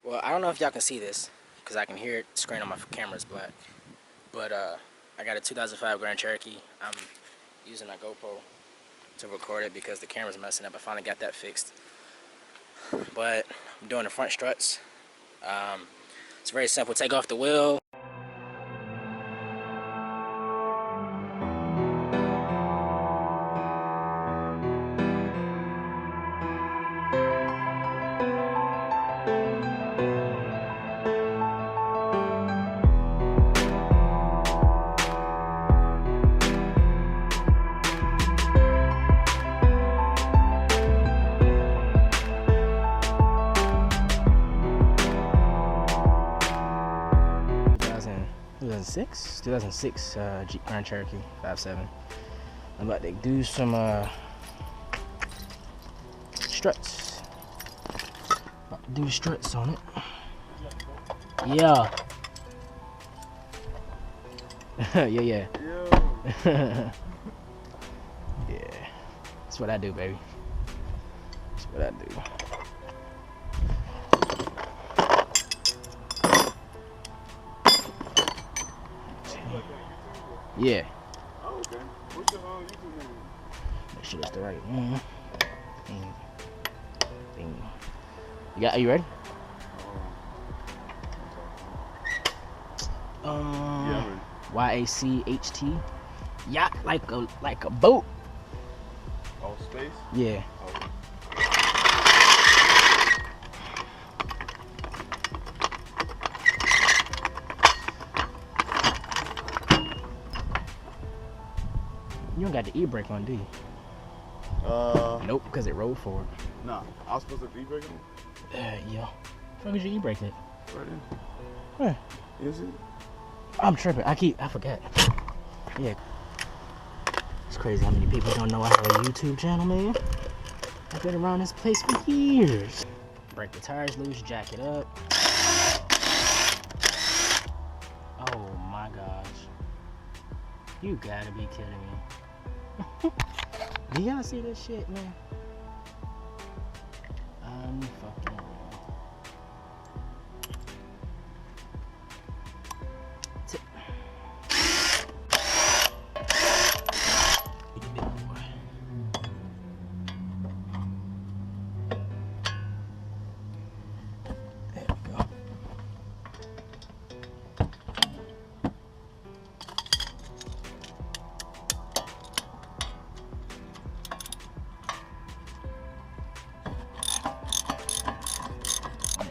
Well, I don't know if y'all can see this because I can hear it. The screen on my camera is black. But I got a 2005 Grand Cherokee. I'm using my GoPro to record it because the camera's messing up. I finally got that fixed. But I'm doing the front struts. It's very simple. Take off the wheel. Six 2006 Jeep Grand Cherokee 5.7. I'm about to do some struts. About to do struts on it. Yeah. yeah. Yeah. That's what I do, baby. That's what I do. Yeah. Oh, okay. What's your YouTube name? Make sure it's the right one. Are you ready? Yeah, YACHT. Yacht like a boat. Oh, space? Yeah. Okay. You don't got the e-brake on, do you? Nope, because it rolled forward. Nah, I was supposed to e-brake on? Yeah. Where did you e-brake it? Right in. Where? Is it? I'm tripping. I forget. Yeah. It's crazy how many people don't know I have a YouTube channel, man. I've been around this place for years. Break the tires loose, jack it up. Oh my gosh. You gotta be kidding me. Do y'all see this shit, man? I'm fucking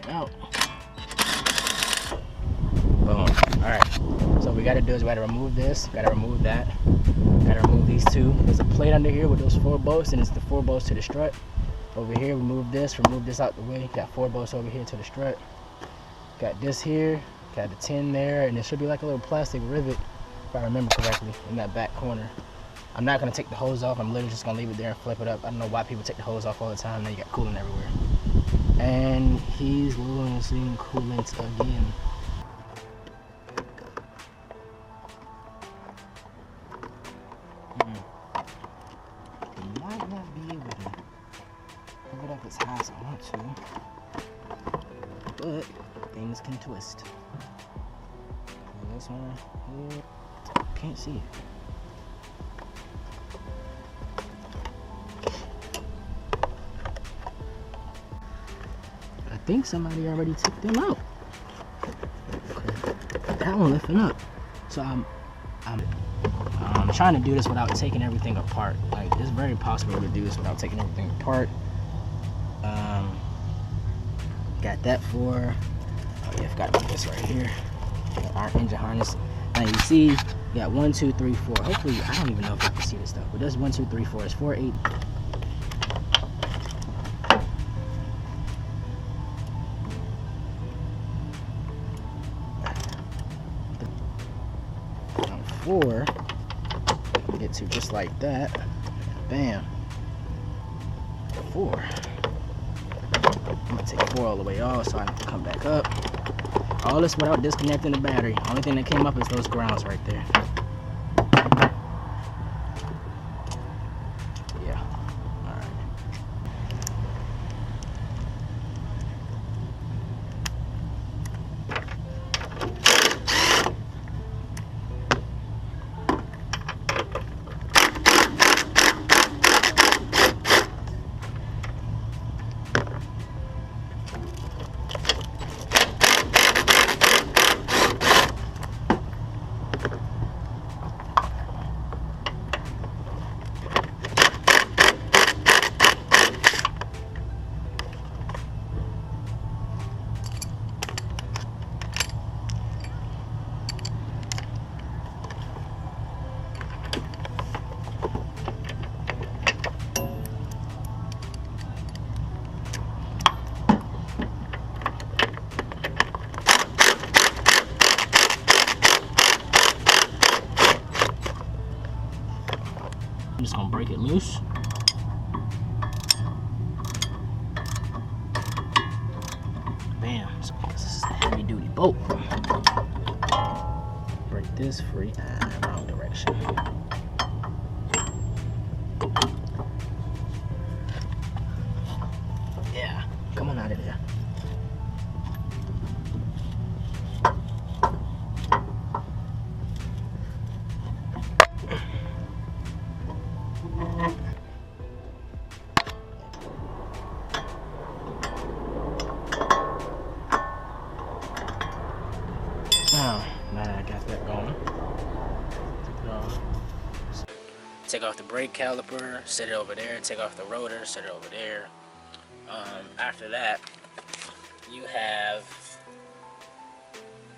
out. Boom. Alright. So what we gotta do is we gotta remove this, gotta remove that, gotta remove these two. There's a plate under here with those 4 bolts, and it's the 4 bolts to the strut. Over here, remove this out the way. Got 4 bolts over here to the strut. Got this here, got the 10 there, and there should be like a little plastic rivet, if I remember correctly, in that back corner. I'm not gonna take the hose off, I'm literally just gonna leave it there and flip it up. I don't know why people take the hose off all the time, now you got coolant everywhere. And he's losing coolant again. Might not be able to hook it up as high as I want to, but things can twist. This one here, can't see it. I think somebody already took them out. Okay. That one lifting up. So I'm trying to do this without taking everything apart. Like, it's very possible to do this without taking everything apart. Got that for. Oh yeah, I forgot about this right here. Our engine harness. Now you see, you got 1, 2, 3, 4. Hopefully, I don't even know if you can see this stuff, but there's 1, 2, 3, 4. It's 4, 8. Four, get to just like that. Bam. 4. I'm gonna take 4 all the way off so I can come back up. All this without disconnecting the battery. Only thing that came up is those grounds right there. Yeah. Alright. just gonna break it loose. Bam. So this is a heavy duty boat. Break this free. Wrong direction. Yeah, come on out of there. Now that I got that going, take off the brake caliper, set it over there, take off the rotor, set it over there. After that, you have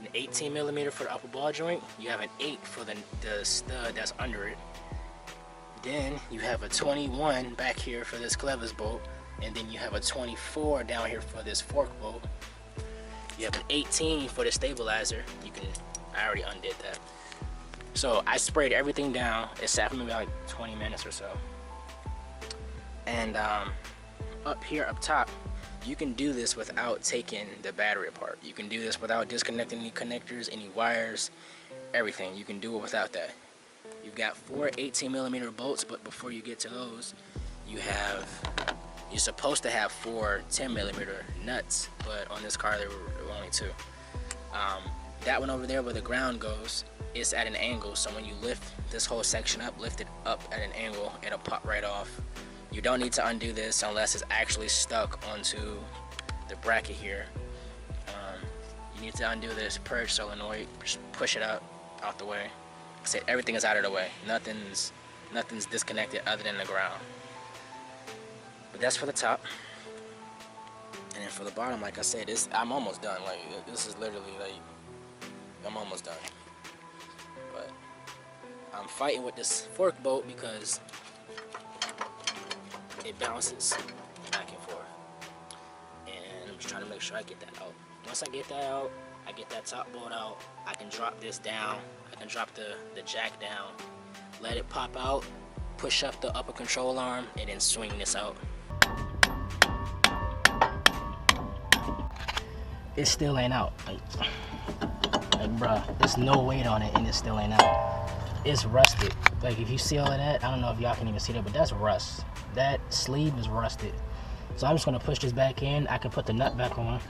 an 18mm for the upper ball joint. You have an 8 for the stud that's under it. Then you have a 21 back here for this clevis bolt, and then you have a 24 down here for this fork bolt. You have an 18 for the stabilizer. I already undid that. So I sprayed everything down. It sat for maybe like 20 minutes or so. And up here up top, you can do this without taking the battery apart. You can do this without disconnecting any connectors, any wires, everything. You can do it without that. You've got 4 18mm bolts, but before you get to those, you're supposed to have 4 10mm nuts, but on this car there were only 2. That one over there where the ground goes is at an angle, so when you lift this whole section up, lift it up at an angle, it'll pop right off. You don't need to undo this unless it's actually stuck onto the bracket here. You need to undo this purge solenoid, just push it out the way. Like I said, everything is out of the way. Nothing's disconnected other than the ground. But that's for the top. And then for the bottom, like I said, I'm almost done. Like, this is literally like, I'm almost done. But I'm fighting with this fork bolt because it bounces back and forth. And I'm just trying to make sure I get that out. Once I get that out, I get that top bolt out, I can drop this down. I can drop the jack down, let it pop out, push up the upper control arm, and then swing this out. It still ain't out. Like bruh, there's no weight on it and it still ain't out. It's rusted. Like, if you see all of that, I don't know if y'all can even see that, but that's rust. That sleeve is rusted. So I'm just gonna push this back in. I can put the nut back on.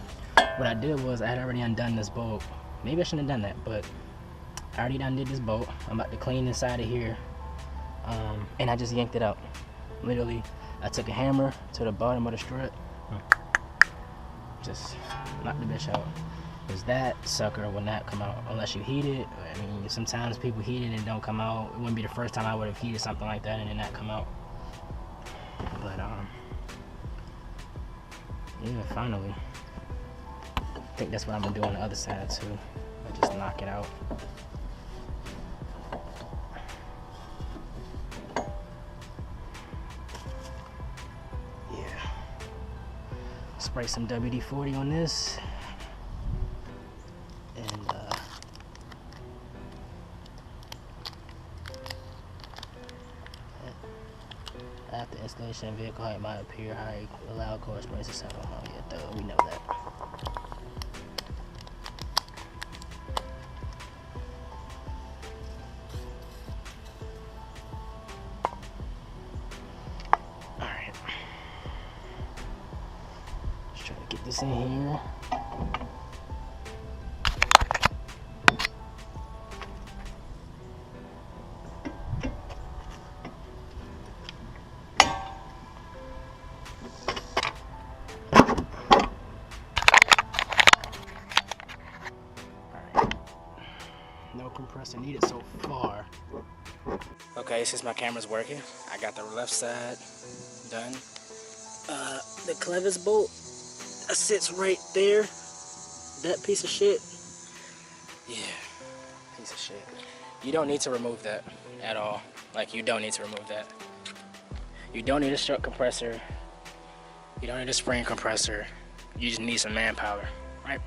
What I did was I had already undone this bolt. Maybe I shouldn't have done that, but I already undid this bolt. I'm about to clean inside of here. And I just yanked it out. Literally, I took a hammer to the bottom of the strut. Just knocked the bitch out. Because that sucker will not come out unless you heat it. I mean, sometimes people heat it and it don't come out. It wouldn't be the first time I would have heated something like that and it not come out. But yeah, finally. I think that's what I'm gonna do on the other side too. I just knock it out. Yeah. Spray some WD-40 on this. And after installation, vehicle height might appear high. Allow correspondence to settle. Oh yeah, duh, we know that. Alright. Let's try to get this in here. No compressor needed so far. Okay, since my camera's working, I got the left side done. The clevis bolt that sits right there, that piece of shit. Yeah, piece of shit. You don't need to remove that at all. Like, you don't need to remove that. You don't need a strut compressor. You don't need a spring compressor. You just need some manpower, right?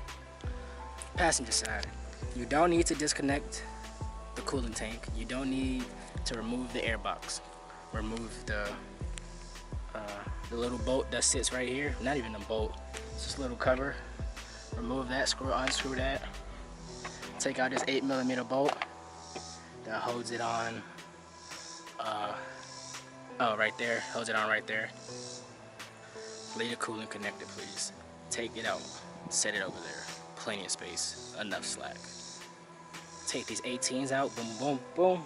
Passenger side. You don't need to disconnect the coolant tank. You don't need to remove the air box. remove the little bolt that sits right here. Not even a bolt, it's just a little cover. Remove that, unscrew that. Take out this 8mm bolt that holds it on. Oh, right there, holds it on right there. Leave the coolant connected, please. Take it out, set it over there. Plenty of space, enough slack. Take these 18s out, boom, boom, boom.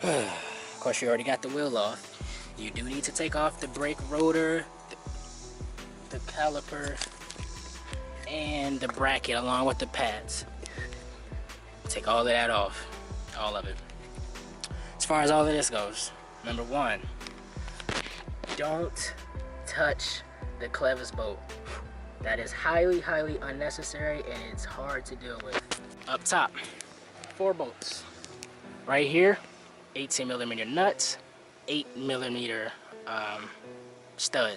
Of course, you already got the wheel off. You do need to take off the brake rotor, the caliper, and the bracket along with the pads. Take all of that off, all of it. As far as all of this goes, number one, don't touch the clevis bolt. That is highly, highly unnecessary, and it's hard to deal with. Up top, 4 bolts. Right here, 18mm nuts, 8mm stud.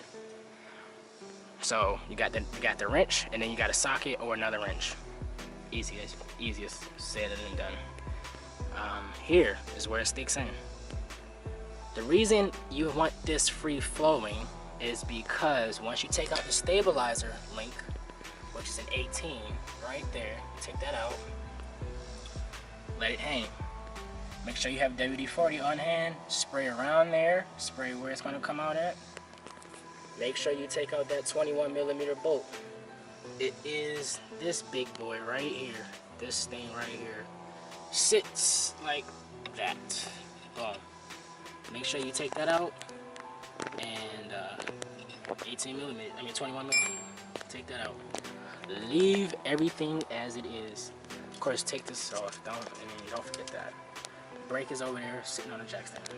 So you got the wrench, and then you got a socket or another wrench. Easiest said and done. Here is where it sticks in. The reason you want this free flowing is because once you take out the stabilizer link, which is an 18 right there, take that out, let it hang. Make sure you have WD-40 on hand, spray around there, spray where it's going to come out at. Make sure you take out that 21mm bolt. It is this big boy right here, this thing right here. Sits like that. Boom. Make sure you take that out, and 21mm. Take that out. Leave everything as it is. Of course, take this off. Don't forget that. Brake is over there, sitting on the jack stand.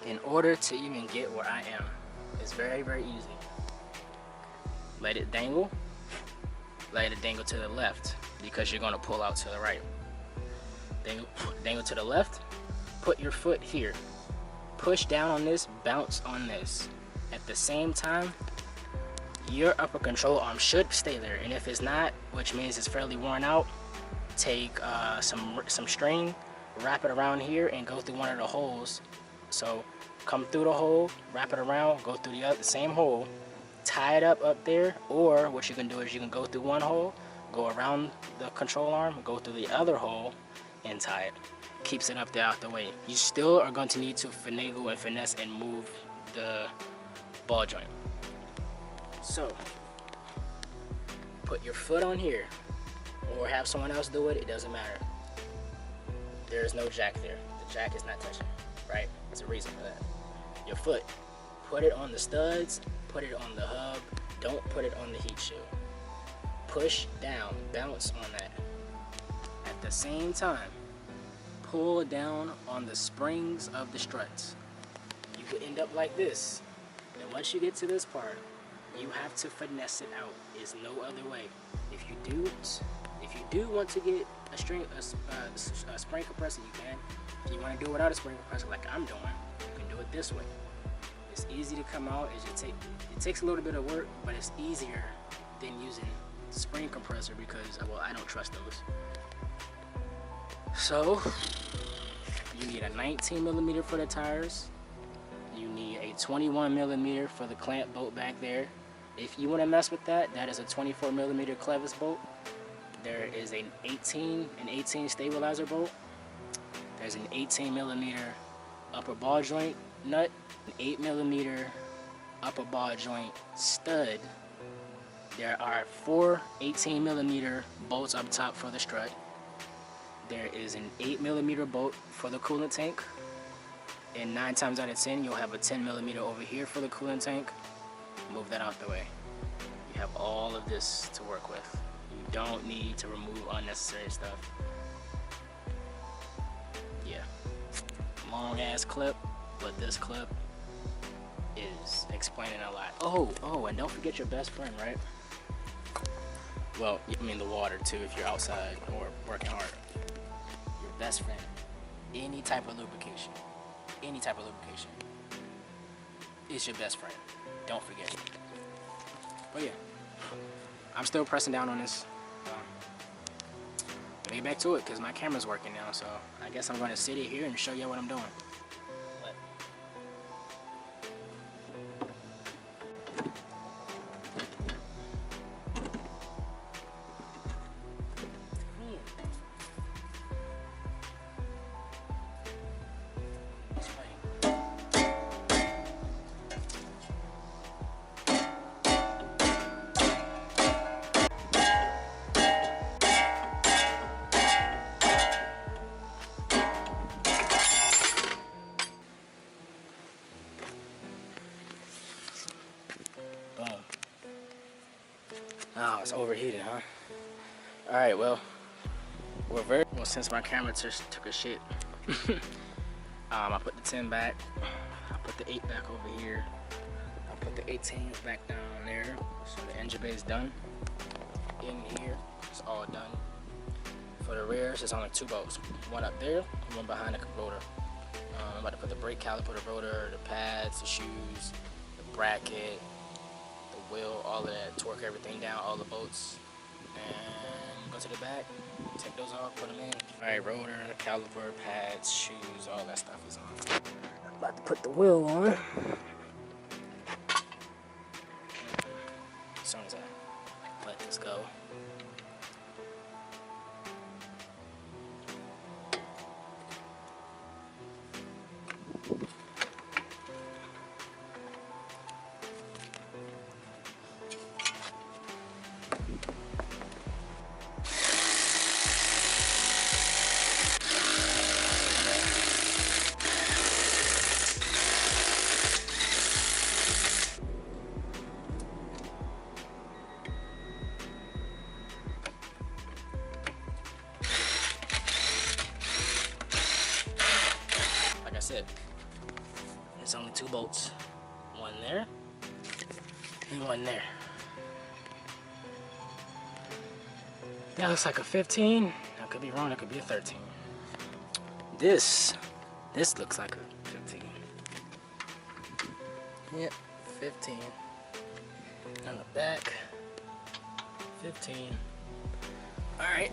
In order to even get where I am, it's very, very easy. Let it dangle. Let it dangle to the left because you're going to pull out to the right. Dangle to the left. Put your foot here. Push down on this, bounce on this. At the same time, your upper control arm should stay there, and if it's not, which means it's fairly worn out, take some string, wrap it around here, and go through one of the holes. So come through the hole, wrap it around, go through the same hole, tie it up there, or what you can do is you can go through one hole, go around the control arm, go through the other hole, and tie it. Keeps it up there out the way. You still are going to need to finagle and finesse and move the ball joint. So put your foot on here, or have someone else do it, it doesn't matter. There is no jack there. The jack is not touching, right? There's a reason for that. Your foot, put it on the studs, put it on the hub, don't put it on the heat shield. Push down, bounce on that. At the same time, pull down on the springs of the struts. You could end up like this. And once you get to this part, you have to finesse it out. There's no other way. If you do want to get a spring compressor, you can. If you want to do it without a spring compressor like I'm doing, you can do it this way. It's easy to come out. It takes a little bit of work, but it's easier than using spring compressor because, well, I don't trust those. So you need a 19mm for the tires. You need a 21mm for the clamp bolt back there. If you want to mess with that, that is a 24mm clevis bolt. There is an 18 stabilizer bolt. There's an 18mm upper ball joint nut, an 8mm upper ball joint stud. There are 4 18mm bolts up top for the strut. There is an 8mm bolt for the coolant tank. And 9 times out of 10, you'll have a 10mm over here for the coolant tank. Move that out the way. You have all of this to work with. You don't need to remove unnecessary stuff. Yeah. Long ass clip, but this clip is explaining a lot. Oh, and don't forget your best friend, right? Well, I mean the water too if you're outside or working hard. Your best friend. Any type of lubrication. It's your best friend. Don't forget it. But yeah, I'm still pressing down on this. Let me get back to it because my camera's working now, so I guess I'm going to sit it here and show you what I'm doing. Oh, it's overheated, huh? Alright, well, since my camera just took a shit, I put the 10 back, I put the 8 back over here, I put the 18s back down there, so the engine bay is done. In here, it's all done. For the rears, it's only 2 bolts, one up there and one behind the rotor. I'm about to put the brake caliper, the rotor, the pads, the shoes, the bracket, the wheel, all of that, torque everything down, all the bolts, and go to the back, take those off, put them in. Alright, rotor, caliper, pads, shoes, all that stuff is on. I'm about to put the wheel on. As soon as I let this go. It. It's only 2 bolts, one there and one there. That looks like a 15. I could be wrong, it could be a 13. This looks like a 15. Yep, 15. On the back, 15. All right.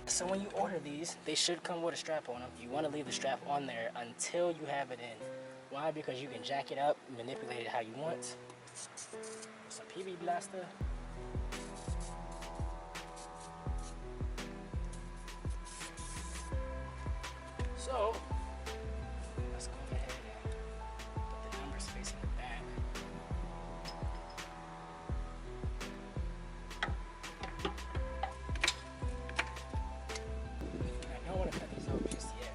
So when you order these, they should come with a strap on them. You want to leave the strap on there until you have it in. Why? Because you can jack it up, manipulate it how you want. Some PB blaster. So let's go ahead and put the number space in the back. I don't want to cut these out just yet.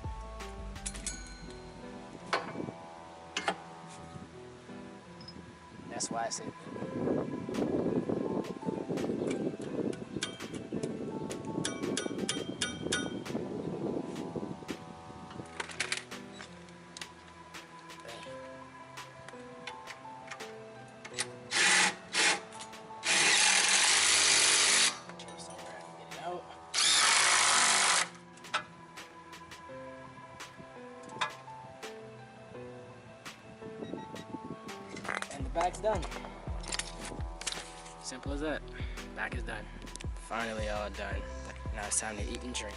That's why I said back's done. Simple as that. Back is done. Finally all done. Now it's time to eat and drink.